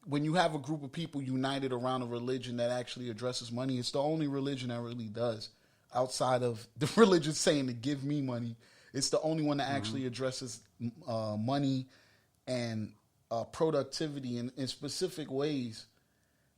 when you have a group of people united around a religion that actually addresses money, it's the only religion that really does. Outside of the religion saying to give me money, it's the only one that actually addresses money and productivity in specific ways.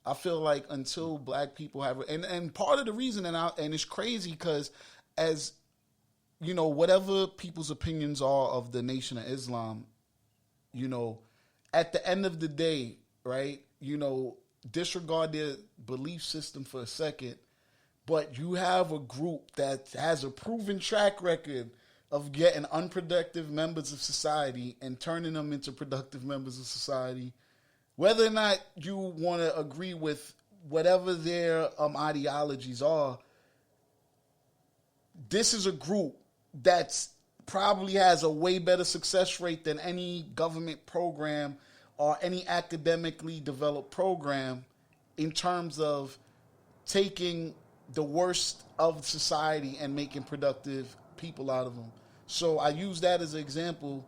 I feel like until black people have, and part of the reason, and it's crazy because as you know, whatever people's opinions are of the Nation of Islam, you know, at the end of the day, right, you know, disregard their belief system for a second, but you have a group that has a proven track record of getting unproductive members of society and turning them into productive members of society. Whether or not you want to agree with whatever their ideologies are, this is a group that's probably has a way better success rate than any government program or any academically developed program in terms of taking the worst of society and making productive people out of them. So I use that as an example.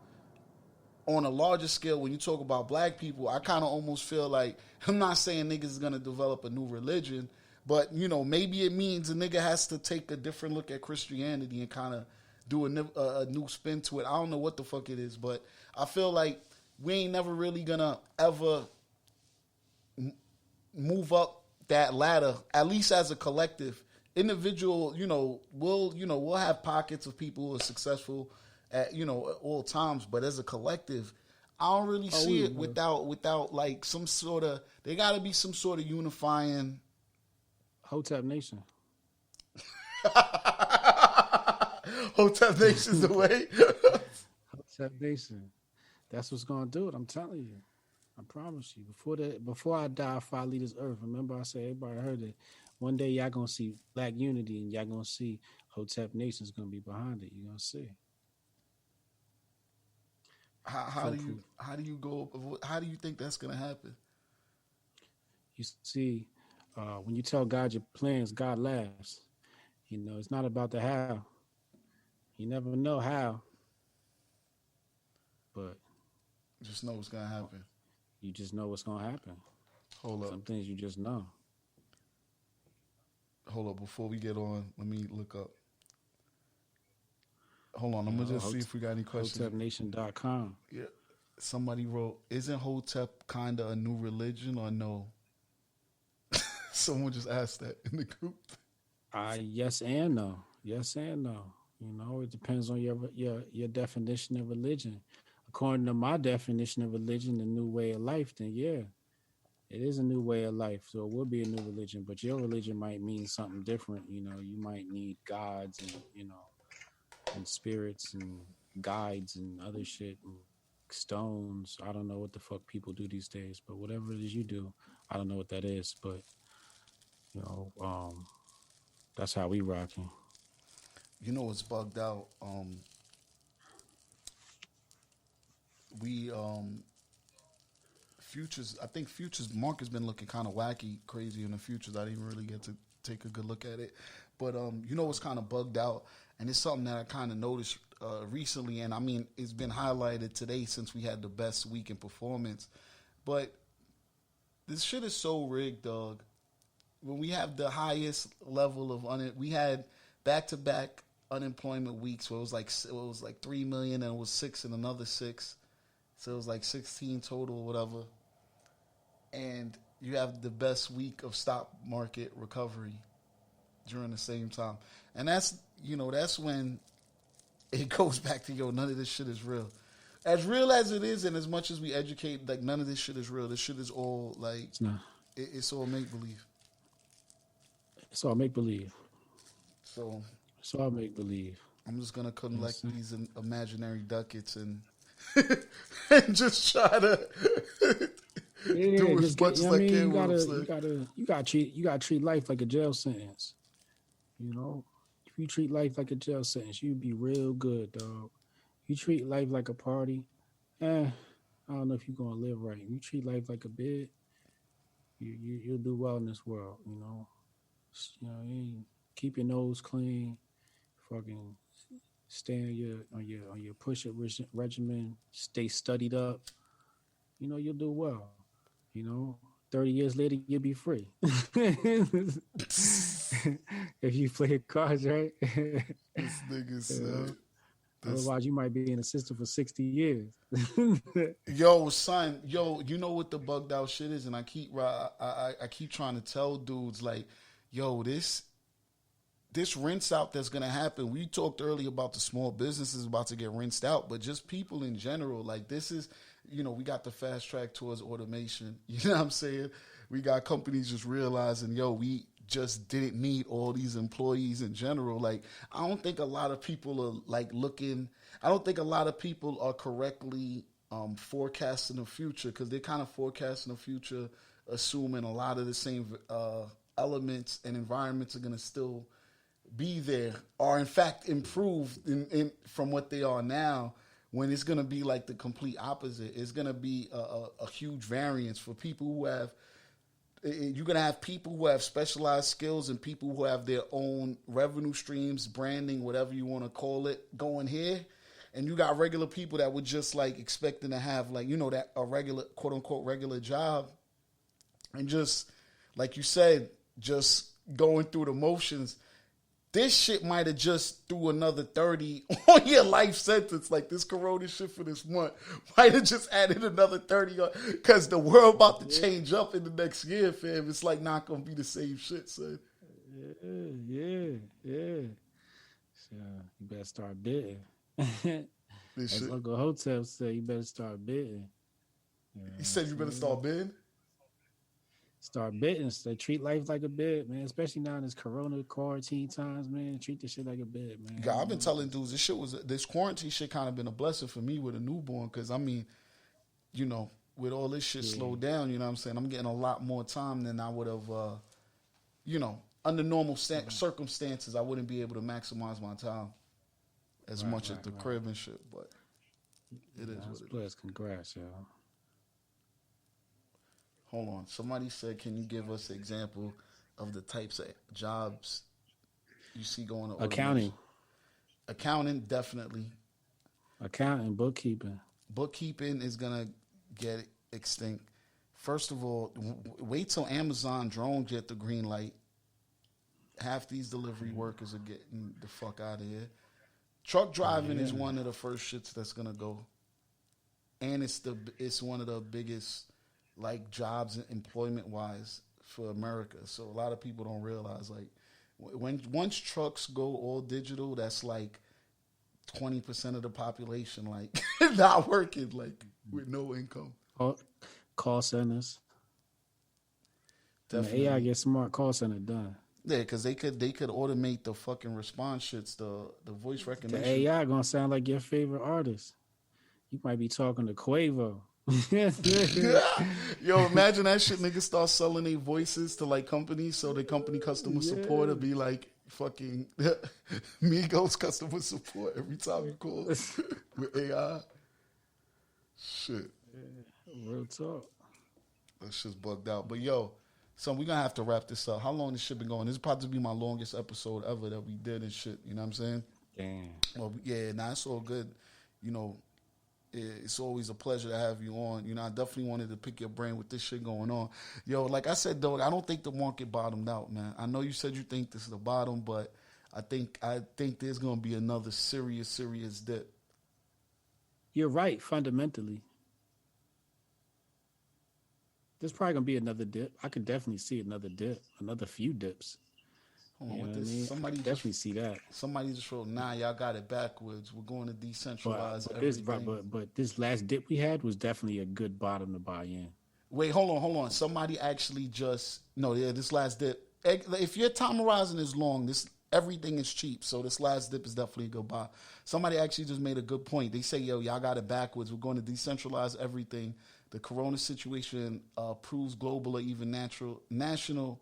On a larger scale, when you talk about black people, I kind of almost feel like, I'm not saying niggas is going to develop a new religion, but, you know, maybe it means a nigga has to take a different look at Christianity and kind of do a new spin to it. I don't know what the fuck it is, but I feel like we ain't never really going to ever move up that ladder, at least as a collective. Individual, we'll have pockets of people who are successful at all times, but as a collective, I don't really see it without like some sort of, there got to be some sort of unifying. Hotep Nation. Hotep Nation's the way. Hotep Nation. That's what's gonna do it. I'm telling you. I promise you. Before I die, if I leave this earth, remember I said everybody heard it. One day y'all gonna see black unity, and y'all gonna see Hotep Nation's gonna be behind it. You're gonna see. How do you think that's gonna happen? You see, when you tell God your plans, God laughs. You know, it's not about the how. You never know how, but just know what's gonna happen. You just know what's gonna happen. Hold up. Some things you just know. Hold up. Before we get on, let me look up. Hold on, I'm going to just see if we got any questions. HotepNation.com. Yeah. Somebody wrote, isn't Hotep kind of a new religion or no? Someone just asked that in the group. Yes and no. Yes and no. You know, it depends on your definition of religion. According to my definition of religion, the new way of life, then yeah, it is a new way of life. So it will be a new religion, but your religion might mean something different. You know, you might need gods and, and spirits and guides and other shit and stones. I don't know what the fuck people do these days, but whatever it is you do, I don't know what that is, but that's how we rocking. You know what's bugged out? I think Futures market has been looking kind of wacky, crazy in the futures. I didn't really get to take a good look at it, but you know what's kind of bugged out, and it's something that I kind of noticed recently, and I mean it's been highlighted today since we had the best week in performance. But this shit is so rigged, dog. When we have the highest level of we had back-to-back unemployment weeks where it was like 3 million and it was 6 and another 6, so it was like 16 total or whatever. And you have the best week of stock market recovery during the same time, and that's when it goes back to none of this shit is real. As real as it is, and as much as we educate, like none of this shit is real. This shit is all like it's all make believe. It's all make believe. So it's all make believe. I'm just gonna collect these imaginary ducats and and just try to do as much as I can. You gotta treat life like a jail sentence. You know, if you treat life like a jail sentence, you'd be real good, dog. You treat life like a party, I don't know if you're gonna live right. You treat life like a bed, you'll do well in this world. You keep your nose clean, fucking stay on your push-up regimen, stay studied up. You'll do well. You know, 30 years later, you'll be free. If you play cards right. This nigga You know? said this. Otherwise, you might be in the system for 60 years. Yo, son, yo, you know what the bugged out shit is, and I keep trying to tell dudes like, yo, this rinse out that's gonna happen. We talked earlier about the small businesses about to get rinsed out, but just people in general, like this is, we got the fast track towards automation. You know what I'm saying? We got companies just realizing, yo, we just didn't need all these employees in general. Like, I don't think a lot of people are like looking. I don't think a lot of people are correctly forecasting the future, because they're kind of forecasting the future, assuming a lot of the same elements and environments are going to still be there, or in fact improved from what they are now, when it's going to be like the complete opposite. It's going to be a huge variance for people who have. You're going to have people who have specialized skills and people who have their own revenue streams, branding, whatever you want to call it, going here. And you got regular people that were just like expecting to have like, that a regular, quote unquote, regular job. And just, like you said, just going through the motions. This shit might have just threw another 30 on your life sentence. Like this corona shit for this month might have just added another 30 on, because the world about to change up in the next year, fam. It's like not going to be the same shit, son. Yeah. So you better start bidding. This As shit. Uncle Hotep said, you better start bidding. He said you better start bidding? Start bidding. So treat life like a bid, man. Especially now in this corona quarantine times, man. Treat this shit like a bid, man. Yeah, I've been telling dudes this quarantine shit kind of been a blessing for me with a newborn, because I mean, with all this shit slowed down, you know what I'm saying? I'm getting a lot more time than I would have, under normal circumstances, I wouldn't be able to maximize my time as much at the crib and shit, but it is what it is. Congrats, yo. Hold on. Somebody said, can you give us an example of the types of jobs you see going to Accounting. Accounting, definitely. Accounting, bookkeeping. Bookkeeping is going to get extinct. First of all, wait till Amazon drone get the green light. Half these delivery workers are getting the fuck out of here. Truck driving is one of the first shits that's going to go. And it's one of the biggest like jobs employment wise for America. So a lot of people don't realize, like, once trucks go all digital, that's like 20% of the population like not working, like with no income. Call centers. Definitely. The AI gets smart, call center done. Yeah, because they could automate the fucking response shits, the voice recognition. The AI gonna sound like your favorite artist. You might be talking to Quavo. Yo, imagine that shit. Niggas start selling their voices to like companies, so the company customer support will be like fucking Migos customer support every time you call with AI. Shit. Real talk. That shit's bugged out. But yo, son, we're gonna have to wrap this up. How long this shit been going? This is probably be my longest episode ever that we did and shit. You know what I'm saying? Damn. Well, yeah, it's all good. It's always a pleasure to have you on. I definitely wanted to pick your brain with this shit going on. Yo, like I said, though, I don't think the market bottomed out, man. I know you said you think this is the bottom, but I think there's going to be another serious dip. You're right, fundamentally. There's probably going to be another dip. I could definitely see another dip, another few dips. Hold on, with this, somebody definitely see that. Somebody just wrote, "Nah, y'all got it backwards. We're going to decentralize everything." But this last dip we had was definitely a good bottom to buy in. Wait, hold on. Somebody actually this last dip. If your time horizon is long, everything is cheap. So this last dip is definitely a good buy. Somebody actually just made a good point. They say, "Yo, y'all got it backwards. We're going to decentralize everything. The corona situation proves global or even national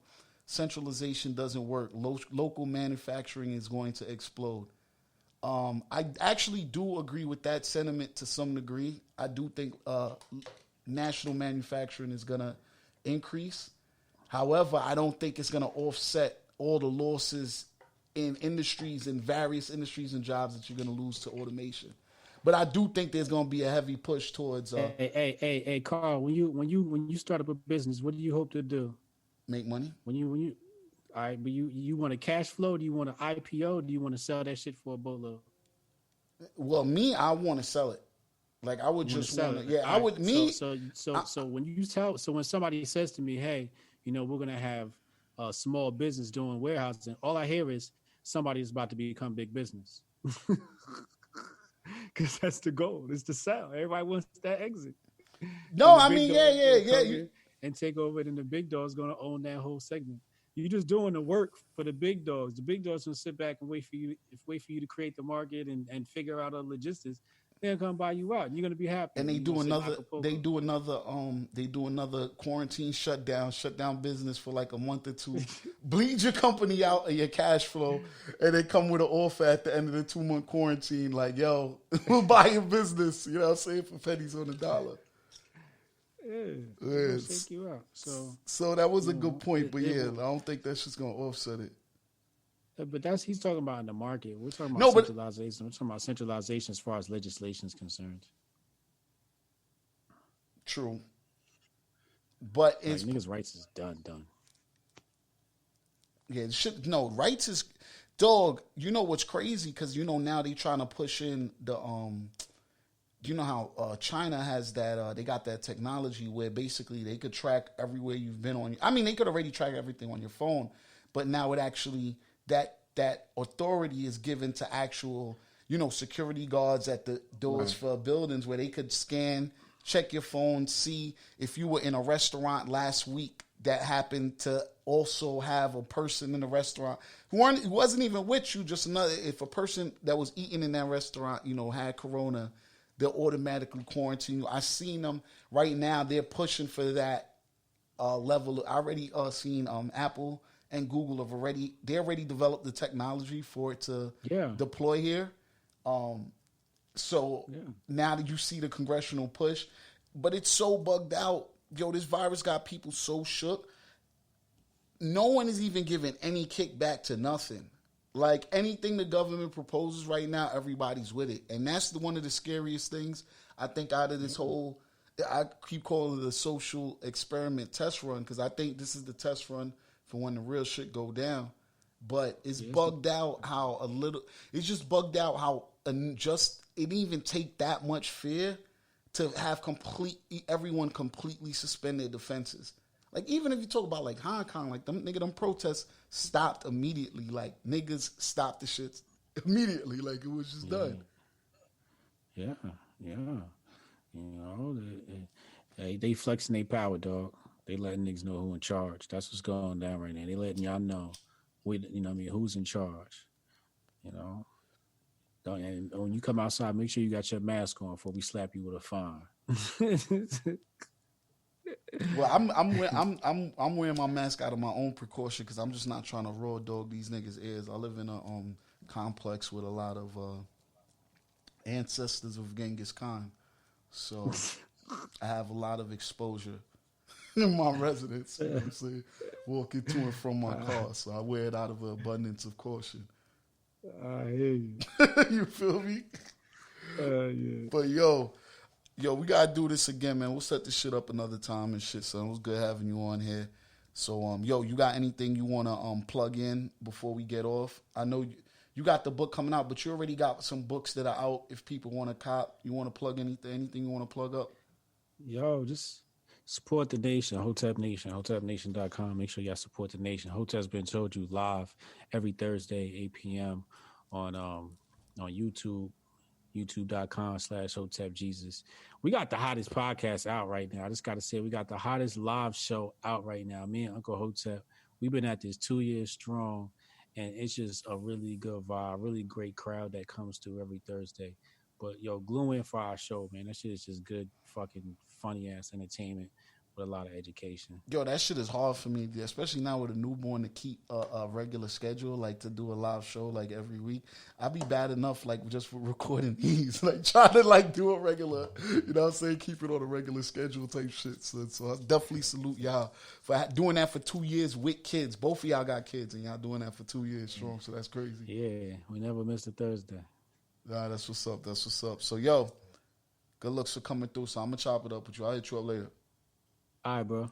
centralization doesn't work. Local manufacturing is going to explode." I actually do agree with that sentiment to some degree. I do think national manufacturing is going to increase. However, I don't think it's going to offset all the losses in various industries and jobs that you're going to lose to automation. But I do think there's going to be a heavy push towards Hey, Carl. When you start up a business, what do you hope to do? make money. When you, all right, but you want a cash flow? Do you want an IPO? Do you want to sell that shit for a boatload? Well, me, I want to sell it. Like I would just want to. Yeah, I would. Me. So when somebody says to me, hey, we're gonna have a small business doing warehousing, all I hear is somebody is about to become big business. Because that's the goal, is to sell. Everybody wants that exit. No, I mean, yeah. And take over it, and the big dog's going to own that whole segment. You're just doing the work for the big dogs. The big dogs going to sit back and wait for you to create the market and figure out the logistics. They'll come buy you out, and you're going to be happy. And they do another quarantine shutdown business for like a month or two. Bleed your company out of your cash flow, and they come with an offer at the end of the 2-month quarantine, like, yo, we'll buy your business. You know what I'm saying, for pennies on the dollar. Yeah, shake you out. So that was a good point, but I don't think that's just gonna offset it. But he's talking about in the market. We're talking about centralization. We're talking about centralization as far as legislation is concerned. True, but it's niggas' rights is done. Yeah, rights is dog. You know what's crazy? Because now they trying to push in the you know how China has that, they got that technology where basically they could track everywhere you've been on. I mean, they could already track everything on your phone, but now it actually, that authority is given to actual, security guards at the doors for buildings where they could scan, check your phone, see if you were in a restaurant last week that happened to also have a person in the restaurant who wasn't even with you, just if a person that was eating in that restaurant, had corona, they'll automatically quarantine you. I seen them right now. They're pushing for that level. I already seen Apple and Google they already developed the technology for it to deploy here. So now that you see the congressional push, but it's so bugged out. Yo, this virus got people so shook. No one is even giving any kickback to nothing. Like anything the government proposes right now, everybody's with it. And that's one of the scariest things, I think, out of this whole, I keep calling it a social experiment test run, because I think this is the test run for when the real shit go down. But it's bugged out how it didn't even take that much fear to have everyone completely suspend their defenses. Like, even if you talk about, like, Hong Kong, like, them protests stopped immediately. Like, niggas stopped the shit immediately. Like, it was just done. Yeah. They flexing their power, dog. They letting niggas know who in charge. That's what's going down right now. They letting y'all know, who's in charge. And when you come outside, make sure you got your mask on before we slap you with a fine. Well, I'm wearing my mask out of my own precaution because I'm just not trying to raw dog these niggas' ears. I live in a complex with a lot of ancestors of Genghis Khan, so I have a lot of exposure in my residence. You know what I'm saying? Walking to and from my car, so I wear it out of an abundance of caution. I hear you. You feel me? Yeah. But yo, we gotta do this again, man. We'll set this shit up another time and shit, son. It was good having you on here. So, you got anything you wanna plug in before we get off? I know you got the book coming out, but you already got some books that are out. If people want to cop, you want to plug anything you want to plug up? Yo, just support the nation, Hotep Nation, hotepnation.com. Make sure y'all support the nation. Hotep's been told you live every Thursday, 8 p.m. on YouTube. youtube.com/HotepJesus. We got the hottest podcast out right now. I just got to say, we got the hottest live show out right now. Me and Uncle Hotep, we've been at this 2 years strong, and it's just a really good vibe, really great crowd that comes through every Thursday. But, glue in for our show, man. That shit is just good, fucking funny-ass entertainment with a lot of education. Yo, that shit is hard for me, especially now with a newborn, to keep a regular schedule, like to do a live show like every week. I'd be bad enough, like, just for recording these, like trying to like do a regular, you know what I'm saying, keep it on a regular schedule type shit. So I definitely salute y'all for doing that for 2 years with kids. Both of y'all got kids and y'all doing that for 2 years strong, so that's crazy. Yeah, we never missed a Thursday. Nah, that's what's up. That's what's up. So, yo, good looks for coming through. So I'm gonna chop it up with you. I'll hit you up later. All right, bro.